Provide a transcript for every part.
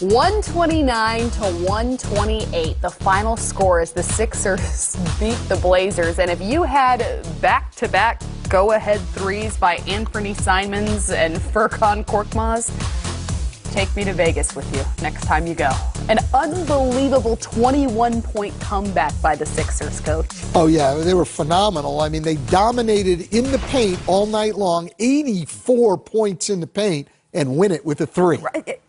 129 to 128. The final score is the Sixers beat the Blazers. And if you had back-to-back go-ahead threes by Anthony Simons and Furkan Korkmaz, take me to Vegas with you next time you go. An unbelievable 21-point comeback by the Sixers, Coach. Oh, yeah, they were phenomenal. I mean, they dominated in the paint all night long, 84 points in the paint, and win it with a three.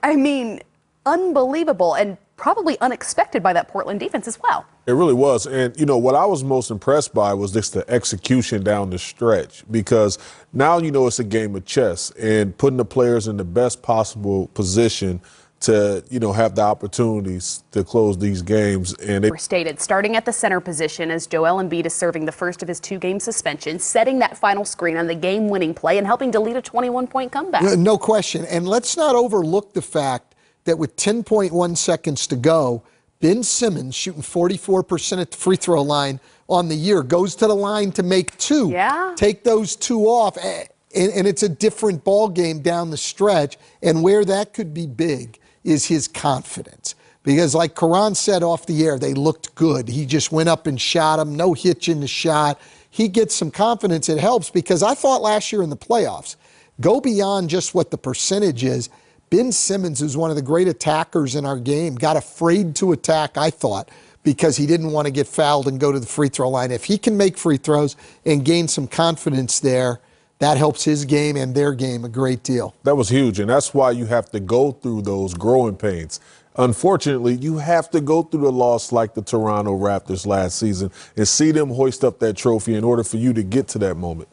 I mean, unbelievable and probably unexpected by that Portland defense as well. It really was. And, you know, what I was most impressed by was just the execution down the stretch, because now, you know, it's a game of chess and putting the players in the best possible position to, you know, have the opportunities to close these games. And they stated starting at the center position as Joel Embiid is serving the first of his two-game suspension, setting that final screen on the game-winning play and helping to lead a 21-point comeback. No question. And let's not overlook the fact that with 10.1 seconds to go, Ben Simmons, shooting 44% at the free throw line on the year, goes to the line to make two. Yeah. Take those two off, and it's a different ball game down the stretch. And where that could be big is his confidence. Because like Caron said off the air, they looked good. He just went up and shot him, no hitch in the shot. He gets some confidence. It helps, because I thought last year in the playoffs, go beyond just what the percentage is. Ben Simmons, who's one of the great attackers in our game, got afraid to attack, I thought, because he didn't want to get fouled and go to the free throw line. If he can make free throws and gain some confidence there, that helps his game and their game a great deal. That was huge, and that's why you have to go through those growing pains. Unfortunately, you have to go through a loss like the Toronto Raptors last season and see them hoist up that trophy in order for you to get to that moment.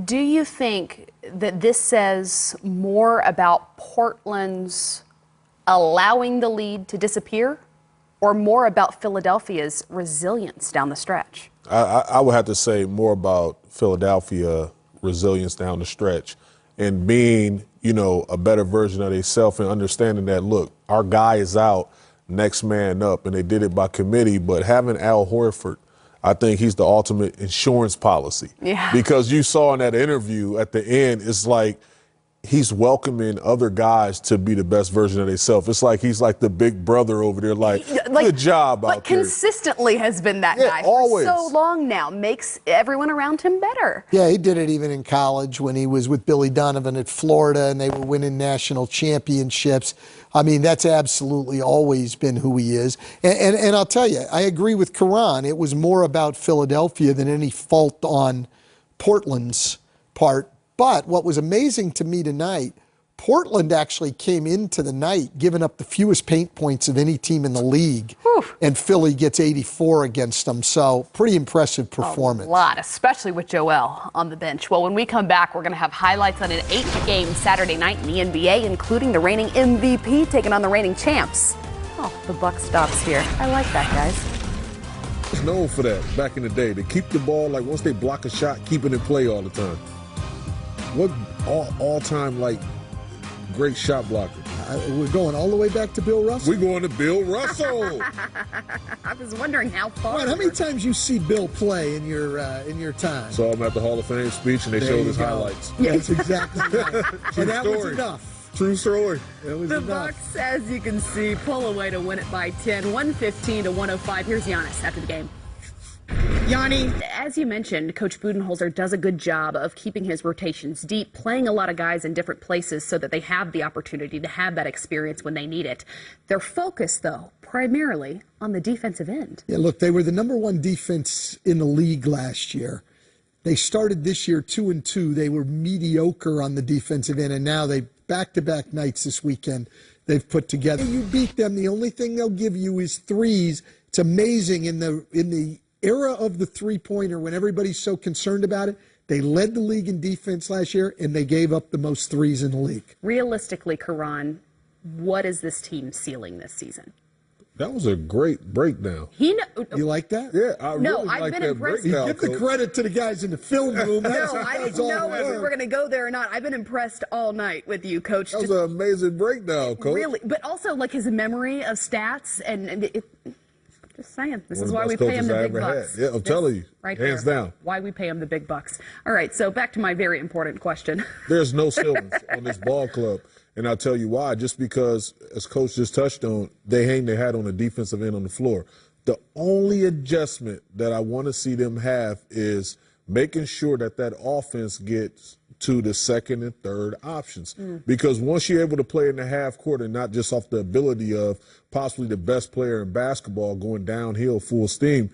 Do you think that this says more about Portland's allowing the lead to disappear, or more about Philadelphia's resilience down the stretch? I would have to say more about Philadelphia resilience down the stretch and being, you know, a better version of themselves and understanding that, look, our guy is out, next man up, and they did it by committee. But having Al Horford, I think he's the ultimate insurance policy. Yeah. Because you saw in that interview at the end, it's like he's welcoming other guys to be the best version of themselves. It's like he's like the big brother over there, like good job out there. But consistently has been that guy always. For so long now. Makes everyone around him better. Yeah, he did it even in college when he was with Billy Donovan at Florida and they were winning national championships. I mean, that's absolutely always been who he is. And I'll tell you, I agree with Caron. It was more about Philadelphia than any fault on Portland's part. But what was amazing to me tonight, Portland actually came into the night giving up the fewest paint points of any team in the league. Whew. And Philly gets 84 against them. So pretty impressive performance. A lot, especially with Joel on the bench. Well, when we come back, we're going to have highlights on an 8-game Saturday night in the NBA, including the reigning MVP taking on the reigning champs. Oh, the buck stops here. I like that, guys. It's known for that back in the day. They keep the ball, like once they block a shot, keep it in play all the time. What all-time, like, great shot blocker? We're going all the way back to Bill Russell? We're going to Bill Russell. I was wondering how far. Right, how many times you see Bill play in your time? Saw him at the Hall of Fame speech, and they showed his highlights. Yeah, that's exactly right. And that was enough. True story. It was the enough. Bucks, as you can see, pull away to win it by 10, 115 to 105. Here's Giannis after the game. Yanni, as you mentioned, Coach Budenholzer does a good job of keeping his rotations deep, playing a lot of guys in different places so that they have the opportunity to have that experience when they need it. They're focused, though, primarily on the defensive end. Yeah, look, they were the #1 defense in the league last year. They started this year 2-2. They were mediocre on the defensive end, and now they back-to-back nights this weekend they've put together. You beat them. The only thing they'll give you is threes. It's amazing in the era of the three-pointer when everybody's so concerned about it. They led the league in defense last year, and they gave up the most threes in the league. Realistically, Caron, what is this team ceiling this season? That was a great breakdown. You like that? Yeah, I really I've like been that impressed. breakdown. Give the credit to the guys in the film room. I didn't know if we were going to go there or not. I've been impressed all night with you, Coach. That was an amazing breakdown, Coach. Really, but also like his memory of stats and just saying, this is why we One of the pay him best the coaches big I ever bucks. had. Yeah, I'm telling you, right hands there. down. Why we pay him the big bucks. All right, so back to my very important question. There's no ceilings on this ball club. And I'll tell you why. Just because, as Coach just touched on, they hang their hat on the defensive end on the floor. The only adjustment that I want to see them have is making sure that offense gets to the second and third options. Because once you're able to play in the half court and not just off the ability of possibly the best player in basketball going downhill full steam,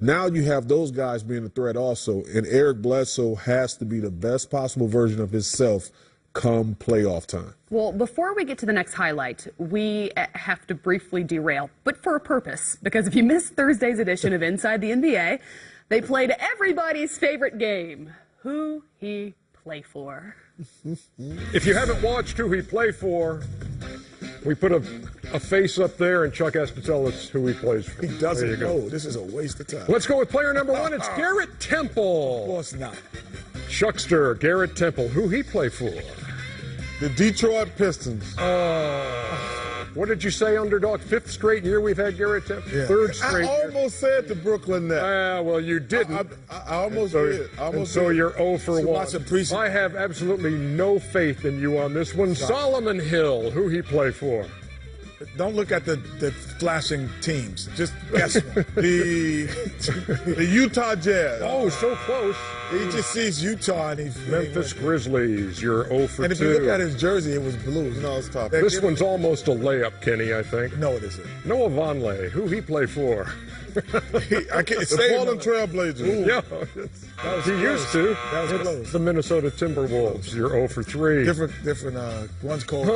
now you have those guys being a threat also. And Eric Bledsoe has to be the best possible version of himself come playoff time. Well, before we get to the next highlight, we have to briefly derail, but for a purpose, because if you missed Thursday's edition of Inside the NBA, they played everybody's favorite game, Who He Play For. If you haven't watched Who He Play For, we put a face up there, and Chuck has to tell us who he plays for. He doesn't know. This is a waste of time. Let's go with player number one. It's Garrett Temple. Of course not. Chuckster, Garrett Temple. Who he play for? The Detroit Pistons. What did you say, underdog? 5th straight year we've had Garrett Temple? Yeah. 3rd straight I year. almost said the Brooklyn Nets. Well, you didn't. I almost did. I almost so did. you're 0 for 1. watch the preseason. I have absolutely no faith in you on this one. Solomon Hill, who he play for? Don't look at the flashing teams. Just guess one. The Utah Jazz. Oh, so close. He just sees Utah and he's Memphis Grizzlies, you're 0 for 2. And if you look at his jersey, it was blue. No, it's tough. This one's almost a layup, Kenny, I think. No, it isn't. Noah Vonleh, who he play for? I can't The say Portland Trailblazers. Yeah, he used to. That was close. The Minnesota Timberwolves, you're 0 for 3. Different. One's cold.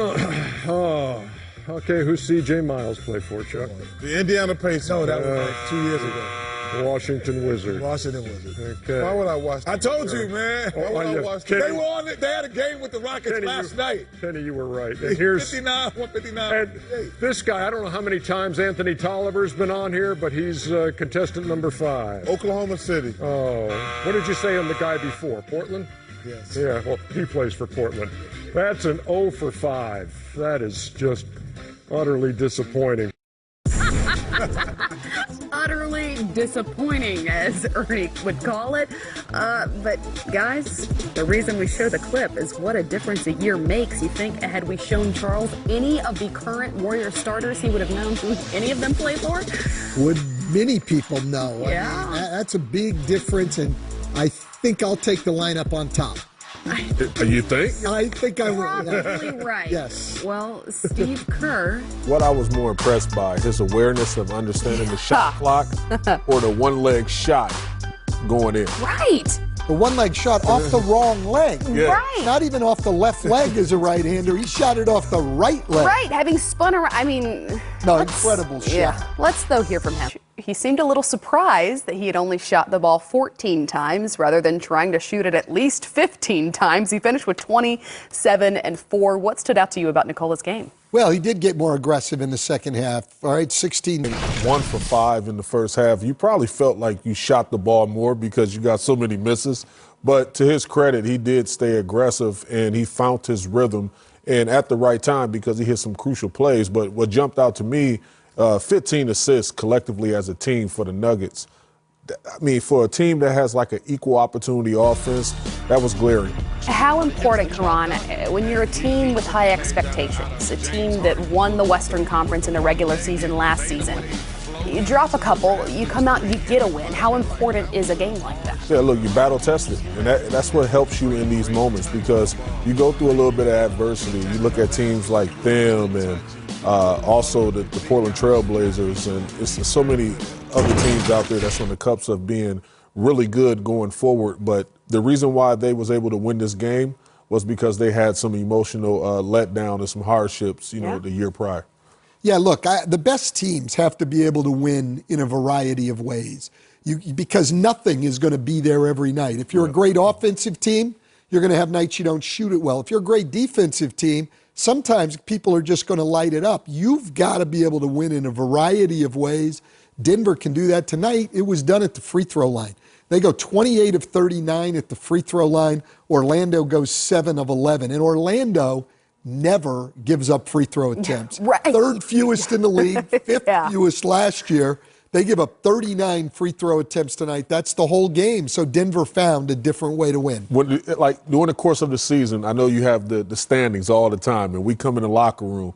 Okay, who's C.J. Miles play for, Chuck? The Indiana Pacers. No, that was like 2 years ago. Washington Wizards. Washington Wizards. Okay. Why would I watch that? I told you, man. Why would I watch that? They were on it. They had a game with the Rockets Kenny, last night. Kenny, you were right. And here's 59, 159. and this guy, I don't know how many times Anthony Tolliver's been on here, but he's contestant number 5. Oklahoma City. Oh, what did you say on the guy before? Portland? Yes. Yeah, well, he plays for Portland. That's an 0 for 5. That is just utterly disappointing. Utterly disappointing, as Ernie would call it. But guys, the reason we show the clip is what a difference a year makes. You think had we shown Charles any of the current Warrior starters, he would have known who any of them play for? Would many people know? Yeah. I mean, that's a big difference, and I think I'll take the lineup on top. You think? I think I will. Probably right. Yes. Well, Steve Kerr. What I was more impressed by, his awareness of understanding the shot clock or the one-leg shot going in. Right. The one-leg shot off the wrong leg. Yeah. Right. Not even off the left leg as a right-hander. He shot it off the right leg. Right, having spun around. I mean, No, incredible shot. yeah. Let's, though, hear from him. He seemed a little surprised that he had only shot the ball 14 times rather than trying to shoot it at least 15 times. He finished with 27 and 4. What stood out to you about Nikola's game? Well, he did get more aggressive in the second half. All right, 16. 1 for 5 in the first half. You probably felt like you shot the ball more because you got so many misses. But to his credit, he did stay aggressive and he found his rhythm and at the right time because he hit some crucial plays. But what jumped out to me, 15 assists collectively as a team for the Nuggets. I mean, for a team that has like an equal opportunity offense, that was glaring. How important, Caron, when you're a team with high expectations, a team that won the Western Conference in the regular season last season, you drop a couple, you come out, you get a win. How important is a game like that? Yeah, look, you battle tested, and that's what helps you in these moments because you go through a little bit of adversity. You look at teams like them and also the Portland Trailblazers, and it's so many other teams out there that's on the cups of being really good going forward. But the reason why they was able to win this game was because they had some emotional letdown and some hardships, the year prior. Yeah, look, the best teams have to be able to win in a variety of ways because nothing is going to be there every night. If you're a great offensive team, you're going to have nights you don't shoot it well. If you're a great defensive team, sometimes people are just going to light it up. You've got to be able to win in a variety of ways. Denver can do that tonight. It was done at the free throw line. They go 28 of 39 at the free throw line. Orlando goes 7 of 11. And Orlando never gives up free throw attempts. Right. Third fewest in the league, fifth fewest last year. They give up 39 free throw attempts tonight. That's the whole game. So Denver found a different way to win. Like during the course of the season, I know you have the standings all the time, and we come in the locker room.